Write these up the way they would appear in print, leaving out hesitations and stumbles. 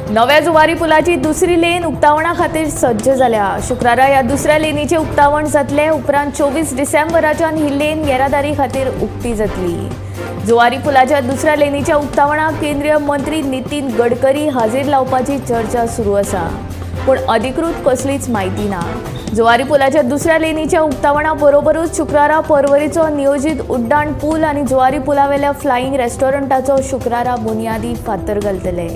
नव्या जुवारी पुलाची दुसरी लेन उक्तावणा खातीर सज्ज जाल्या। शुक्रारा ह्या दुसऱ्या लेनीचे उक्तावण जातले। उपरांत 24 डिसेंबराच्यान ही लेन येरादारी खातीर उक्ती जातली। जुवारी पुलाच्या दुसऱ्या लेनीच्या उक्तावणाक केंद्रीय मंत्री नितीन गडकरी हाजीर लावपाची चर्चा सुरू आसा, पूण अधिकृत कसलीच म्हायती ना। जुवारी पुलाच्या दुसऱ्या लेनीच्या उक्तावणा बरोबरूच शुक्रारा पर्वरीचो नियोजित उड्डाण पूल आनी जुवारी पुलावेल्या फ्लाईंग रेस्टॉरंटाचो शुक्रारा बुनयादी फातर घालतले।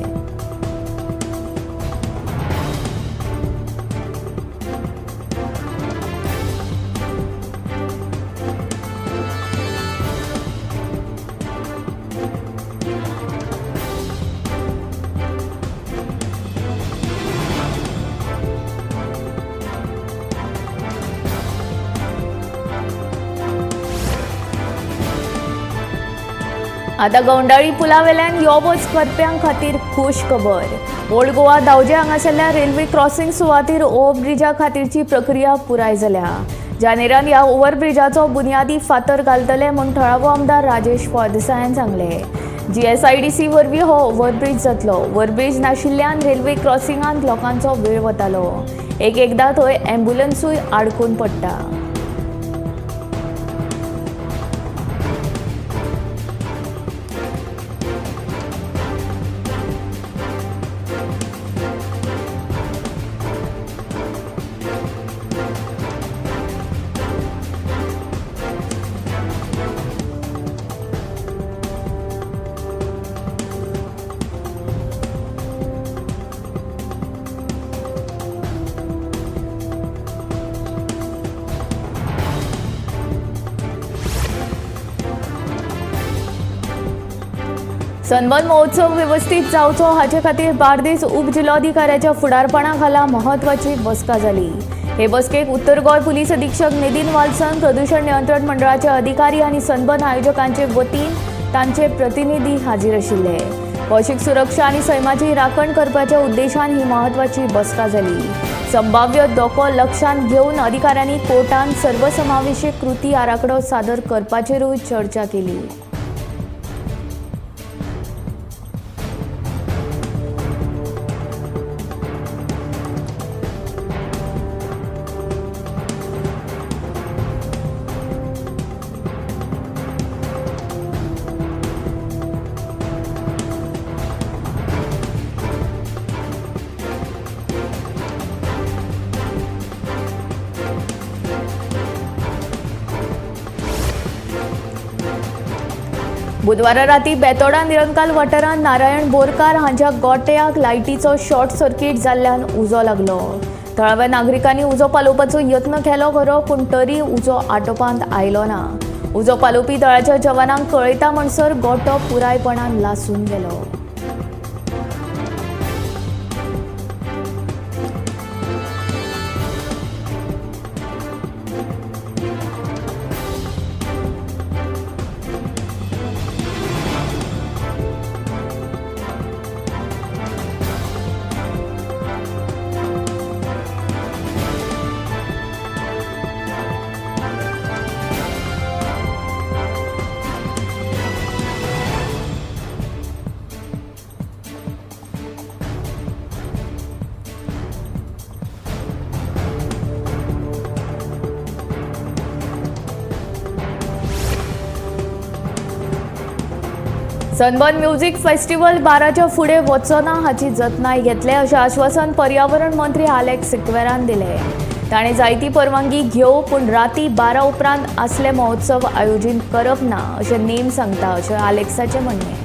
आता गवंडाळी पुलावेल्यान यो वच करप्यां खातीर खुश खबर। ओल्ड गोवा दावजे हांगासरल्या रेल्वे क्रॉसिंग सुवातेर ओव्हरब्रिजा खातीरची प्रक्रिया पुराय जाल्या। जानेरान ह्या ओव्हरब्रिजाचो बुनयादी फातर घालतले म्हूण थळावो आमदार राजेश फळदेसायान सांगले। GSIDC वरवीं हो ओव्हरब्रिज जातलो। ओव्हरब्रिज नाशिल्ल्यान रेल्वे क्रॉसिंगांत लोकांचो वेळ वतालो। एकदां थंय ॲम्ब्युलन्सूय आडकून पडटा। सनबर्न महोत्सव व्यवस्थित जावचो हाचे खातीर बार्देस उपजिल्लोधिकाऱ्याच्या फुडारपणाखाला महत्वाची बसका जाली। हे बसकेक उत्तर गोंय पुलीस अधीक्षक नितीन वाल्सन, प्रदूषण नियंत्रण मंडळाचे अधिकारी आनी सनबर्न आयोजकांचे वतीन तांचे प्रतिनिधी हाजीर आशिल्ले। भौशीक सुरक्षा आनी सैमाची राखण करपाच्या उद्देशान ही महत्वाची बसका जाली। संभाव्य धोको लक्षांत घेवन अधिकाऱ्यांनी कोर्टांत सर्वसमावेशक कृती आराखडो सादर करपाचेरूय चर्चा केली। बुधवारा राती बेतोडा निरंकाल वाठारांत नारायण बोरकार हांच्या गोट्याक लायटीचो शॉर्ट सर्किट जाल्ल्यान उजो लागलो। थळाव्या नागरिकांनी उजो पालोवपाचो यत्न केलो खरो, पूण तरी उजो आटोपांत आयलो ना। उजो पालोवपी दळाच्या जवानांक कळयता म्हणसर गोटो पुरायपणान लासून गेलो। सनबर्न म्युझिक फेस्टिवल बाराच्या फुडें वचचो ना हाची जतनाय घेतले अशें आश्वासन पर्यावरण मंत्री आलेक्स सिक्वेरान दिले। ताणें जायती परवानगी घेवं, पूण राती 12 उपरांत असले महोत्सव आयोजीत करप ना अशें नेम सांगता अशें आलेक्साचें म्हणणें।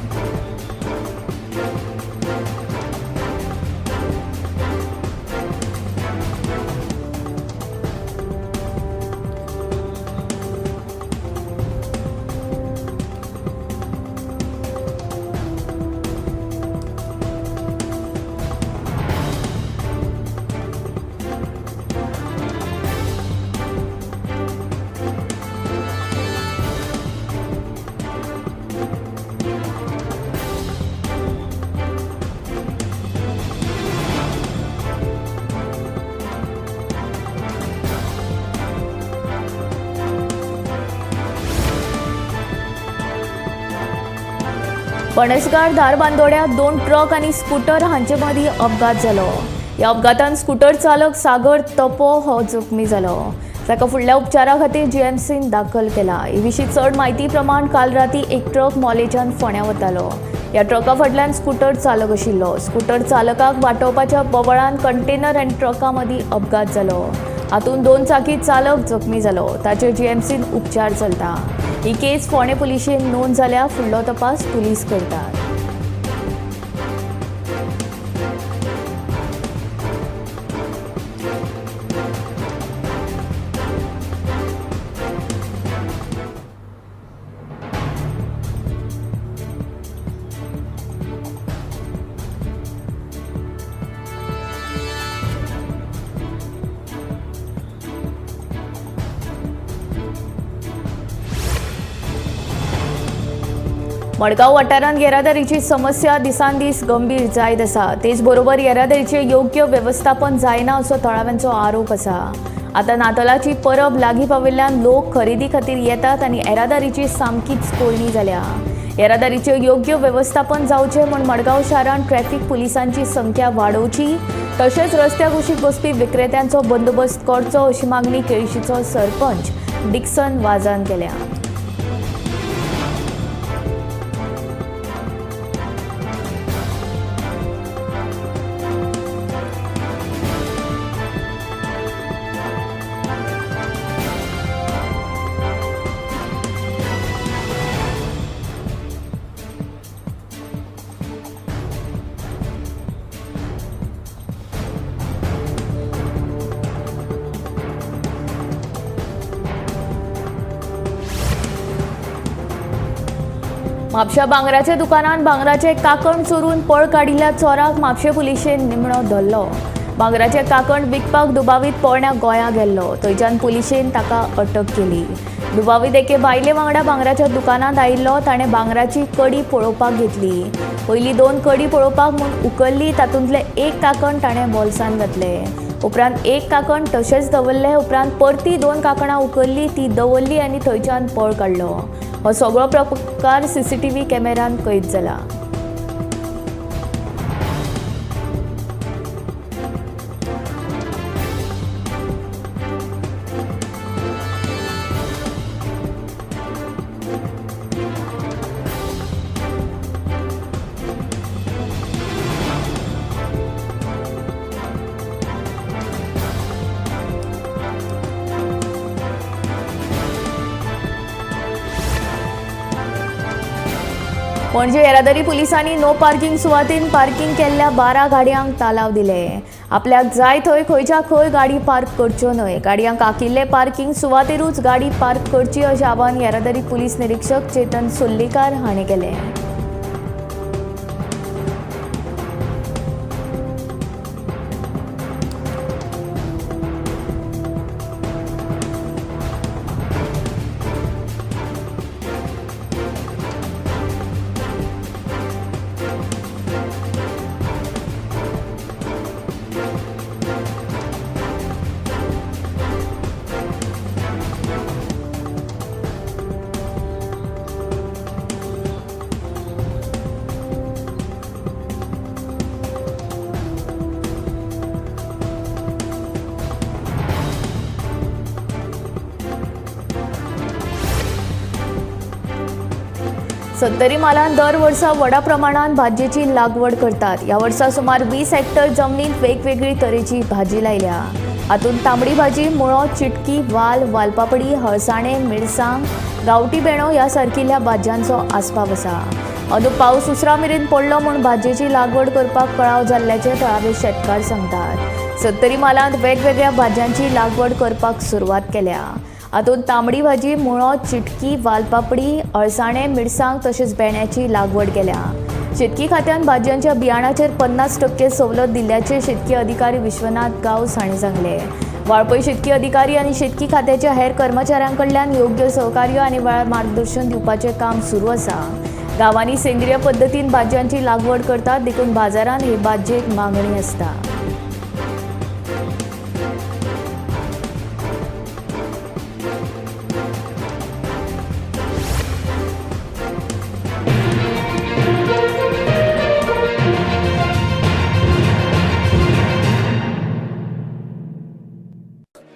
पणसकार धारबांदोड्या 2 ट्रक आणि स्कूटर हांचे मदीं अपघात जालो. ह्या अपघातान स्कूटर चालक सागर तपो हो जखमी जालो. ताका फुडल्या उपचारा खातीर जीएमसीन दाखल केला. हे विशीं चड म्हायती प्रमाण काल राती एक ट्रक मॉलेच्यान फोंड्या वतालो. ह्या ट्रका फाटल्यान स्कूटर चालक आशिल्लो. स्कूटर चालकाक वाटावपाच्या बोवाळान कंटेनर आनी ट्रका मदीं अपघात जालो. हातूंत 2 चाकी चालक जखमी जालो. ताचेर जीएमसीन उपचार चलता. ही केस फोंडे पुलिशेन नोंद जाल्या. फुडलो तपास पुलीस करतात. मडगांव वाठारांत येरादारीची समस्या दिसान दीस गंभीर जायत आसा. तेच बरोबर येरादारीचे योग्य व्यवस्थापन जायना असो थळाव्यांचो आरोप आसा. आतां नातालाची परब लागीं पाविल्ल्यान लोक खरेदी खातीर येतात आनी येरादारीची सामकीच कोळणी जाल्या. येरादारीचे योग्य व्यवस्थापन जावचें म्हूण मडगांव शारांत ट्रॅफिक पुलिसांची संख्या वाडोवची तशेंच रस्त्यार कुशीक बसपी विक्रेत्यांचो बंदोबस्त करचो अशी मागणी केळशीचो सरपंच डिक्सन वाझान केल्या. म्हापशा भांगराच्या दुकानान भांगराचे काकण चोरून पळ काडिल्ल्या चोराक म्हापशे पुलिशेन निमणो धरलो. भांगराचे काकण विकपाक दुबावीत पोरण्या गोंया गेल्लो. थंयच्यान पुलिशेन ताका अटक केली. दुबावीत एके बायले वांगडा भांगराच्या दुकानांत आयिल्लो. ताणें भांगराची कडी पळोवपाक घेतली. पयलीं 2 कडी पळोवपाक म्हूण उखल्ली. तातूंतले एक काकण ताणें बोल्सान घातले. उपरांत एक काकण तशेंच दवरले. उपरांत परती 2 काकणां उखल्ली, ती दवरली आनी थंयच्यान पळ काडलो. हो सगळो प्रकार सीसीटीव्ही कॅमेरान कैद जाला. पणजे येरादारी पुलिसांनी नो पार्किंग सुवातेन पार्किंग केल्ल्या 12 गाडयांक तालाव दिले. आपल्याक जाय थंय खंयच्या खंय गाडी पार्क करच्यो न्हय. गाडयांक आंकिल्ले पार्किंग सुवातेरूच गाडी पार्क करची अशें आवाहन येरादारी पुलीस निरीक्षक चेतन सोल्लेकार हांणी केलें. सत्तरी मालान दर वर्सा व्हडा प्रमाणात भाजयेची लागवड करतात. ह्या वर्सा सुमार 20 हेक्टर जमनीत वेगवेगळी तरेची भाजी लायल्या. हातूंत तांबडी भाजी, मुळो, चिटकी, वाल, वालपापडी, हळसाणे, मिरसांग, गांवठी बेणो ह्या सारकिल्ल्या भाजयांचो आस्पाव आसा. अंदू पावस उसरा मेरेन पडलो म्हूण भाजयेची लागवड करपाक कळाव जाल्ल्याचे थळावे शेतकार सांगतात. सत्तरी मालांत वेगवेगळ्या भाजयांची लागवड करपाक सुरवात केल्या. हातूंत तांबडी भाजी, मुळो, चिटकी, वालपापडी, अळसाणे, मिरसांग तशेंच बेण्याची लागवड केल्या. शेतकी खात्यान भाजयांच्या बियाणाचेर 50% सवलत दिल्ल्याचे शेतकी अधिकारी विश्वनाथ गावस हांणी सांगले. वाळपय शेतकी अधिकारी आनी शेतकी खात्याच्या हेर कर्मचाऱ्यांकडल्यान योग्य सहकार्य आनी वेळार मार्गदर्शन दिवपाचें काम सुरू आसा. गांवांनी सेंद्रीय पद्दतीन भाजयांची लागवड करतात, देखून बाजारांत हे भाजयेक मागणी आसता.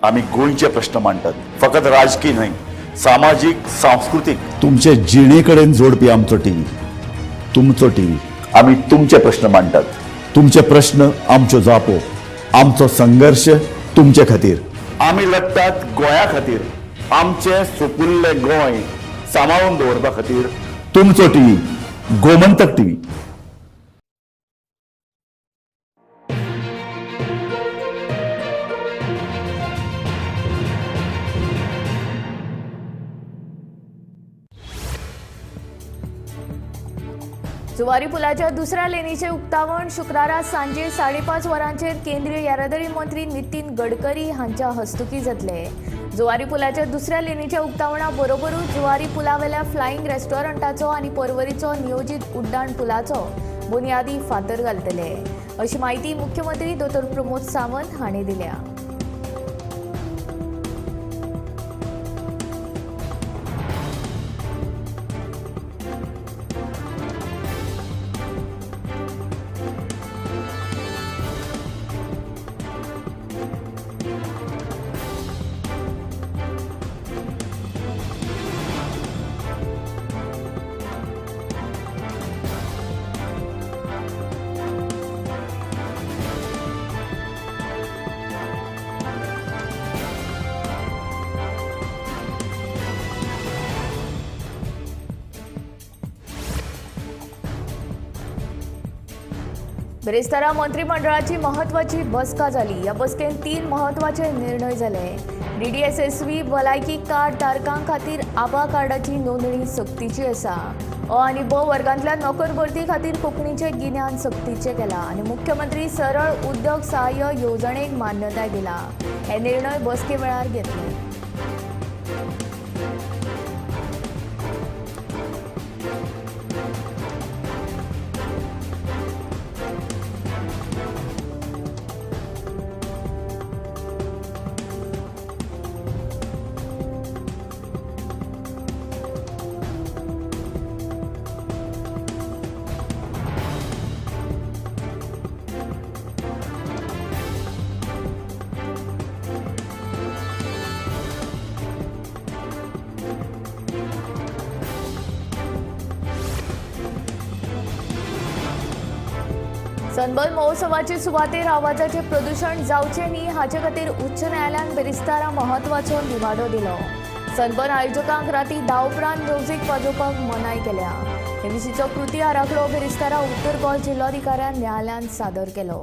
आम्ही गोंयचे प्रश्न मांडटात, फकत राजकीय न्हय, सामाजीक सांस्कृतिक. तुमचे जिणेकडेन जोडपी आमचो टीव्ही, तुमचो टीव्ही. आम्ही तुमचे प्रश्न मांडटात. तुमचे प्रश्न आमच्यो जापो, आमचो संघर्ष तुमचे खातीर. आम्ही लढटात गोंया खातीर, आमचे सोपुल्ले गोंय सांबाळून दवरपा खातीर. तुमचो टीव्ही, गोमंतक टीव्ही. जुवारी पुलाच्या दुसऱ्या लेनीचे उक्तावण शुक्रारा सांजे 5:30 वरांचेर केंद्रीय येरादारी मंत्री नितीन गडकरी हांच्या हस्तुकी जातले. जुवारी पुलाच्या दुसऱ्या लेनीच्या उक्तावणा बरोबरूच जुवारी पुलावेल्या फ्लाईंग रेस्टॉरंटाचो आनी पर्वरीचो नियोजीत उड्डाण पुलाचो बुनयादी फातर घालतले, अशी माहिती मुख्यमंत्री डॉ. प्रमोद सावंत हांणी दिल्या. बेरेस्तारा मंत्रिमंडळाची महत्वाची बसका जाली. या बसकेन 3 महत्वाचे निर्णय झाले. DDSSV भलायकी कार्ड धारकां खातीर आभा कार्डाची नोंदणी सक्तीची आसा. अ आनी ब वर्गांतल्या नोकर भरती खातीर कोंकणीचे गिन्यान सक्तीचे केला आनी मुख्यमंत्री सरळ उद्योग सहाय्य येवजणेक मान्यताय दिला. हे निर्णय बसके वेळार घेतले. सनबर्न महोत्सवाचे सुवातेर आवाजाचे प्रदूषण जावचे न्ही हाचे खातीर उच्च न्यायालयान बेरिस्तारा महत्वाचो निवाडो दिलो. सनबर्न आयोजकांक राती 10 उपरांत म्युझिक वाजोवपाक मनाय केल्या. हे विशींचो कृती आराखडो बेरिस्तारा उत्तर गोंय जिल्लोधिकाऱ्यान न्यायालयान सादर केलो.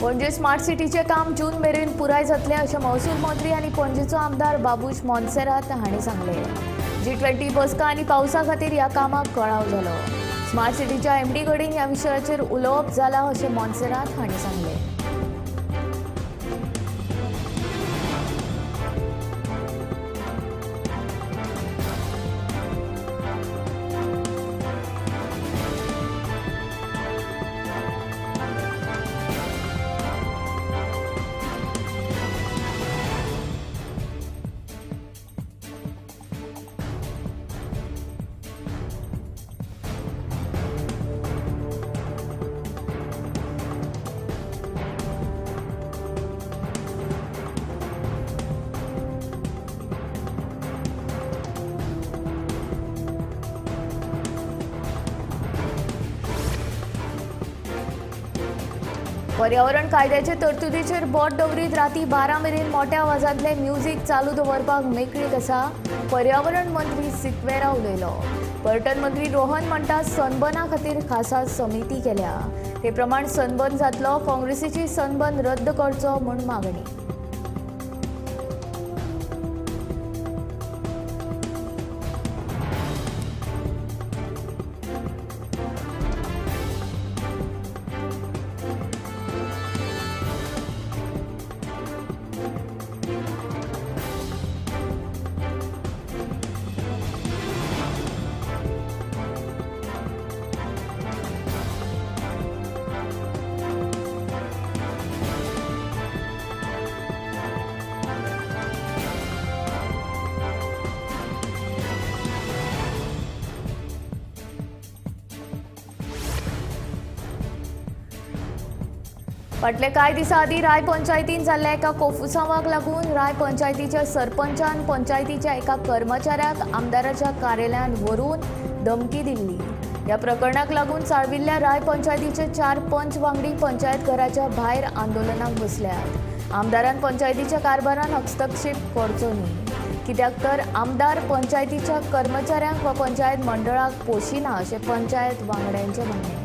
पणजे स्मार्ट सिटीचे काम जून मेरेन पुराय जातले अशें महसूल मंत्री आनी पणजेचो आमदार बाबूश मोन्सेरात हांणी सांगले. G20 बसका आनी पावसा खातीर ह्या कामाक कळाव जालो. स्मार्ट सिटीच्या MD कडेन ह्या विशयाचेर उलोवप जालां अशें मोन्सेरात हांणी सांगले. पर्यावरण कायद्याचे तरतुदीचेर बोट दवरीत राती 12 मेरेन मोठ्या आवाजांतले म्युझिक चालू दवरपाक मेकळीक आसा. पर्यावरण मंत्री सिक्वेरा उलयलो. पर्यटन मंत्री रोहन म्हणटा सनबर्ना खातीर खासा समिती केल्या. ते प्रमाण सनबर्न जातलो. काँग्रेसीची सनबर्न रद्द करचो म्हूण मागणी. फाटले कांय दिसां आदीं राय पंचायतीन जाल्ल्या एका कोफुसांवाक लागून राय पंचायतीच्या सरपंचान पंचायतीच्या एका कर्मचाऱ्याक आमदाराच्या कार्यालयांत व्हरून धमकी दिल्ली. ह्या प्रकरणाक लागून चाळविल्ल्या राय पंचायतीचे 4 पंच वांगडी पंचायत घराच्या भायर आंदोलनाक बसल्यात. आमदारान पंचायतीच्या कारभारान हस्तक्षेप करचो न्ही, कित्याक तर आमदार पंचायतीच्या कर्मचाऱ्यांक वा पंचायत मंडळाक पोशिना अशें पंचायत वांगड्यांचें म्हणणें.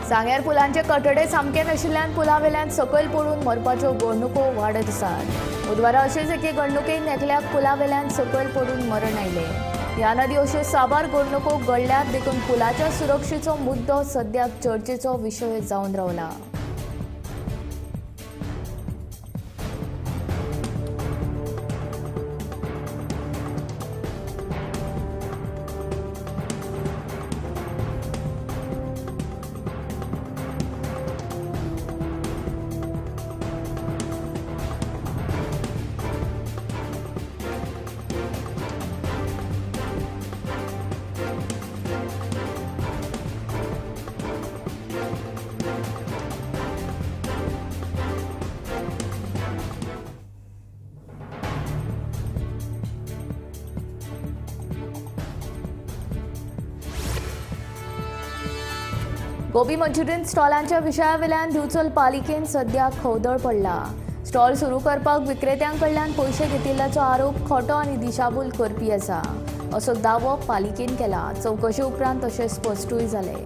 सांग्यार पुलांचे कठडे सामके नाशिल्ल्यान पुलावेल्यान सकयल पडून मरपाच्यो घडणुको वाडत आसात. बुधवारा अशेच एके घडणुकेन एकल्याक पुलावेल्यान सकयल पडून मरण आयले. ह्या नदी अश्यो साबार घडणुको घडल्यात देखून पुलाच्या सुरक्षेचो मुद्दो सद्याक चर्चेचो विशय जावन रावला. गोबी मंचुरियन स्टॉलांच्या विशयावेल्यान दिवचल पालिकेन सद्याक खवदळ पडला. स्टॉल सुरू करपाक विक्रेत्यांकडल्यान पयशे घेतिल्ल्याचो आरोप खोटो आनी दिशाभूल करपी आसा असो दावो पालिकेन केला. चवकशे उपरांत तशें स्पश्टूय जालें.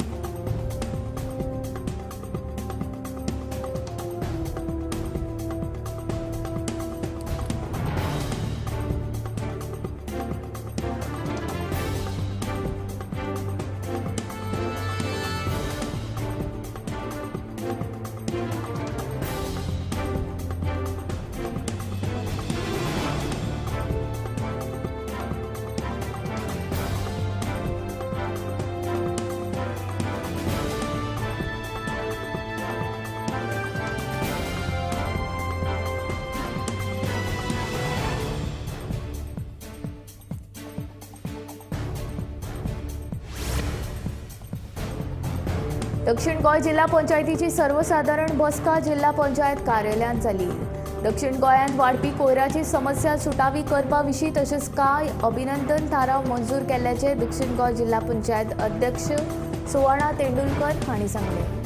दक्षिण गोंय जिल्हा पंचायतीची सर्वसाधारण बसका जिल्हा पंचायत कार्यालयांत जाली. दक्षिण गोंयांत वाडपी कोयराची समस्या सुटावी करपा विशीं तशेंच कांय अभिनंदन थाराव मंजूर केल्ल्याचे दक्षिण गोंय जिल्हा पंचायत अध्यक्ष सुवर्णा तेंडुलकर हांणी सांगलें.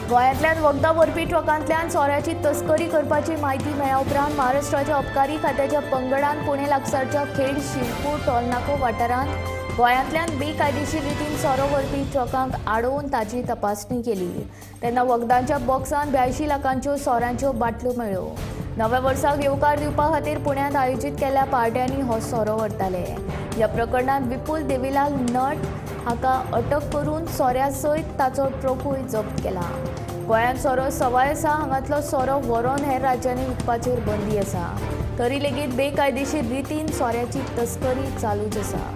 गोंयांतल्यान वखदां व्हरपी ट्रकांतल्यान सोऱ्याची तस्करी करपाची म्हायती मेळ्ळ्या उपरांत महाराष्ट्राच्या अबकारी खात्याच्या पंगडान पुणे लागसारच्या खेड शिरपूर टोलनाको वाठारांत गोंयांतल्यान बेकायदेशीर रितीन सोरो व्हरपी ट्रकांक आडोवन ताची तपासणी केली. तेन्ना वखदांच्या बॉक्सांत 82 लाखांच्यो सोऱ्यांच्यो बाटल्यो मेळ्ळ्यो. नव्या वर्साक येवकार दिवपा खातीर पुण्यांत आयोजीत केल्ल्या पार्ट्यांनी हो सोरो व्हरताले. ह्या प्रकरणांत विपुल देविलाल नट हाका अटक करून सोऱ्या सयत ताचो ट्रकूय जप्त केला. गोंयांत सोरो सवाय आसा. हांगातलो सोरो व्हरोन हेर राज्यांनी विकपाचेर बंदी आसा. तरी लेगीत बेकायदेशीर रितीन सोऱ्याची तस्करी चालूच आसा.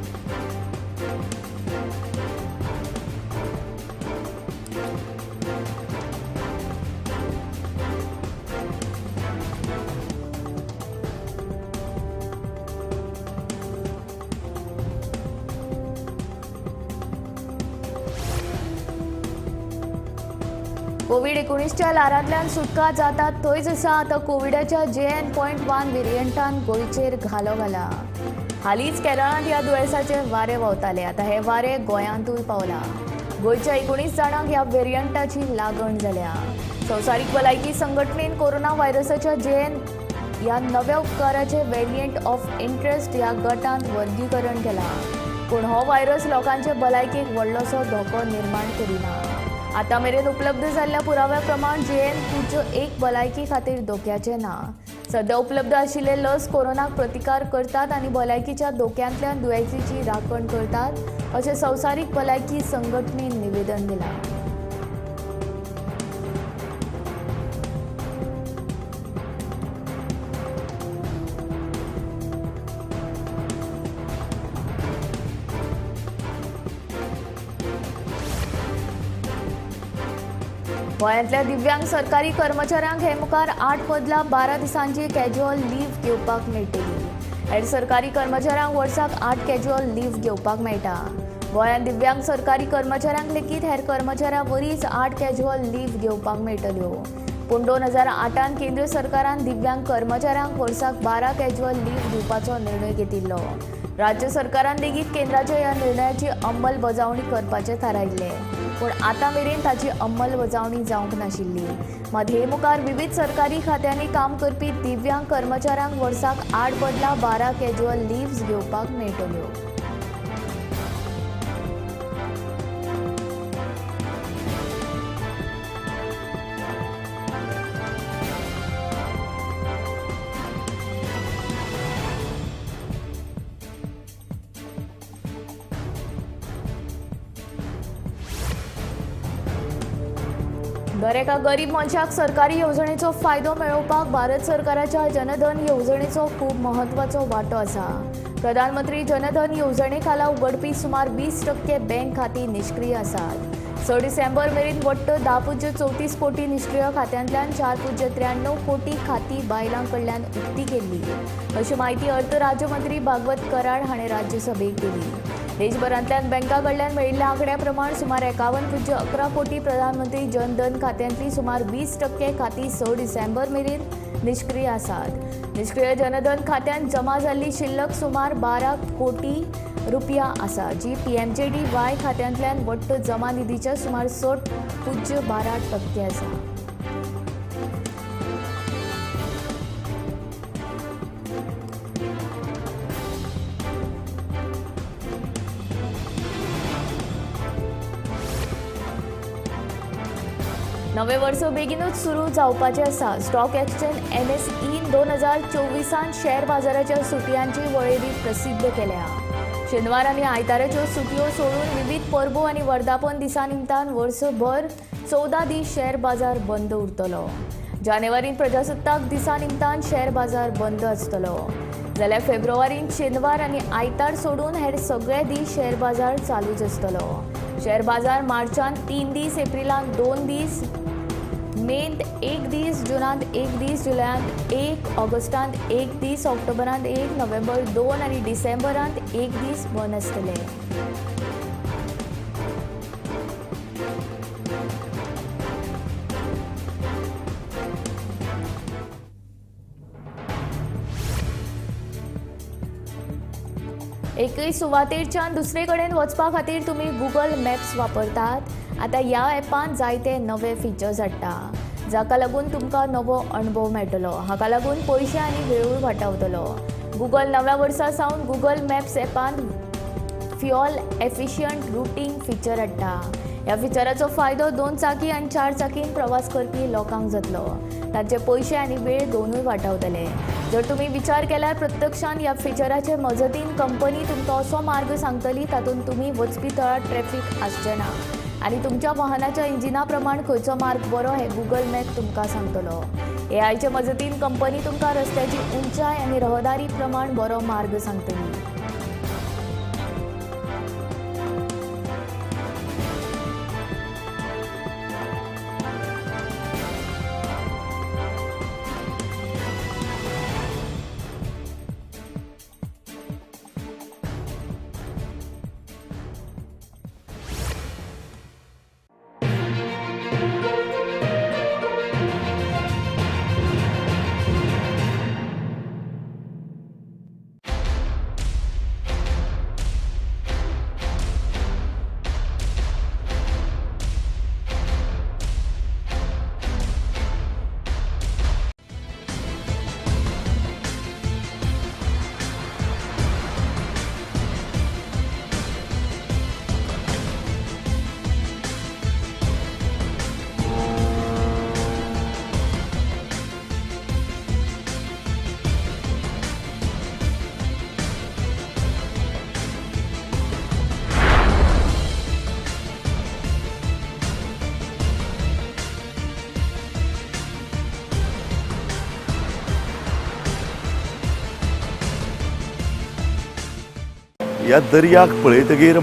कोविड-19च्या लारांतल्यान सुटका जातात थंयच आसा आतां कोविडाच्या JN.1 व्हेरियंटान गोंयचेर घालो घाला. हालींच केरळांत ह्या दुयेंसाचे वारे व्हांवताले. आतां हे वारे गोंयांतूय पावला. गोंयच्या 19 जाणांक ह्या व्हेरियंटाची लागण जाल्या. संवसारीक भलायकी संघटनेन कोरोना व्हायरसाच्या JN ह्या नव्या उपकाराचे व्हेरियंट ऑफ इंटरेस्ट ह्या गटांत वर्गीकरण केलां. पूण हो व्हायरस लोकांचे भलायकेक व्हडलोसो धोको निर्माण करिना. आतां मेरेन उपलब्ध जाल्ल्या पुराव्या प्रमाण JN.1 भलायकी खातीर धोक्याचें ना. सध्या उपलब्ध आशिल्ले लस कोरोनाक प्रतिकार करतात आनी भलायकीच्या धोक्यांतल्यान दुयेंसीची राखण करतात अशें संवसारीक भलायकी संघटनेन निवेदन दिलां. गोंयांतल्या दिव्यांग सरकारी कर्मचाऱ्यांक हे मुखार 8 बदला 12 दिसांची कॅज्युअल लीव्ह घेवपाक मेळटली. हेर सरकारी कर्मचाऱ्यांक वर्साक 8 कॅज्युअल लीव्ह घेवपाक मेळटा. गोंयांत दिव्यांग सरकारी कर्मचाऱ्यांक लेगीत हेर कर्मचाऱ्यां वरीच 8 कॅज्युअल लीव्ह घेवपाक मेळटल्यो. पूण 2008 केंद्र सरकारान दिव्यांग कर्मचाऱ्यांक वर्साक 12 कॅज्युअल लीव्ह दिवपाचो निर्णय घेतिल्लो. राज्य सरकारान लेगीत केंद्राच्या ह्या निर्णयाची अंमलबजावणी करपाचें थारायिल्लें. पूण आतां मेरेन ताची अंमलबजावणी जावंक नाशिल्ली. मात हे मुखार विविध सरकारी खात्यांनी काम करपी दिव्यांग कर्मचाऱ्यांक वर्साक 8 बदला 12 कॅज्युअल लीव्हज घेवपाक मेळटल्यो. दर एका गरीब मनशाक सरकारी येवजणेचो फायदो मेळोवपाक भारत सरकाराच्या जनधन येवजणेचो खूब म्हत्वाचो वांटो आसा. प्रधानमंत्री जनधन येवजणे खाला उगडपी सुमार 20% बँक खातीं निश्क्रीय आसात. 6 डिसेंबर मेरेन वट्ट 10.34 कोटी निश्क्रीय खात्यांतल्यान 4.93 कोटी खातीं बायलां कडल्यान उक्ती केल्ली अशी माहिती अर्थ राज्यमंत्री भागवत कराड हाणें राज्यसभेक दिली. देशभरांतल्यान बँका कडल्यान मेळिल्ल्या आंकड्या प्रमाण सुमार 51.11 कोटी प्रधानमंत्री जनधन खात्यांतली सुमार 20% खातीं 6 डिसेंबर मेरेन निश्क्रीय आसात. निश्क्रीय जनधन खात्यांत जमा जाल्ली शिल्लक सुमार 12 कोटी रुपया आसा, जी PMJDY खात्यांतल्यान वट्ट जमा निधीच्या सुमार 60.12% आसा. नवे वर्स बेगीनूच सुरू जावपाचें आसा. स्टॉक एक्सचेंज NSE 2024 शेअर बाजाराच्या सुटयांची वळेरी प्रसिद्ध केल्या. शेनवार आनी आयताराच्यो सुटयो सोडून विविध परबो आनी वर्धापन दिसां निमतान वर्सभर 14 दीस शेअर बाजार बंद उरतलो. जानेवारींत प्रजासत्ताक दिसा निमतान शेअर बाजार बंद आसतलो. जाल्यार फेब्रुवारींत शेनवार आनी आयतार सोडून हेर सगळे दीस शेअर बाजार चालूच आसतलो. शेअर बाजार मार्चांत 3 दीस, एप्रिलांत 2 दीस, मेंत 1 दीस, जुनांत 1 दीस, जुलयांत 1, ऑगस्टांत 1 दीस, ऑक्टोबरांत 1, नोव्हेंबर 2 आनी डिसेंबरांत 1 दीस बंद आसतले. एकय सुवातेरच्यान दुसरे कडेन वचपा खातीर तुमी गुगल मॅप्स वापरतात. आतां ह्या एपांत जायते नवे फिचर्स हाडटा, जाका लागून तुमकां नवो अणभव मेळटलो. हाका लागून पयशे आनी वेळूय वाटावतलो. गुगल नव्या वर्सा सावन गुगल मॅप्स एपांत फ्युअल एफिशियंट रुटींग फिचर हाडटा. ह्या फिचराचो फायदो 2 चाकी आनी 4 चाकीन प्रवास करपी लोकांक जातलो. तांचे पयशे आनी वेळ दोनूय वाटावतले. जर तुमी विचार केल्यार प्रत्यक्षान ह्या फिचराचे मजतीन कंपनी तुमकां असो मार्ग सांगतली तातूंत तुमी वचपी थळार ट्रॅफिक आसचें ना आनी तुमच्या वाहनाच्या इंजिना प्रमाण खंयचो मार्ग बरो हे गुगल मॅप तुमकां सांगतलो. AIचे मजतीन कंपनी तुमकां रस्त्याची उंचाय आनी रहदारी प्रमाण बरो मार्ग सांगतली. ह्या दर्याक पळयतगीर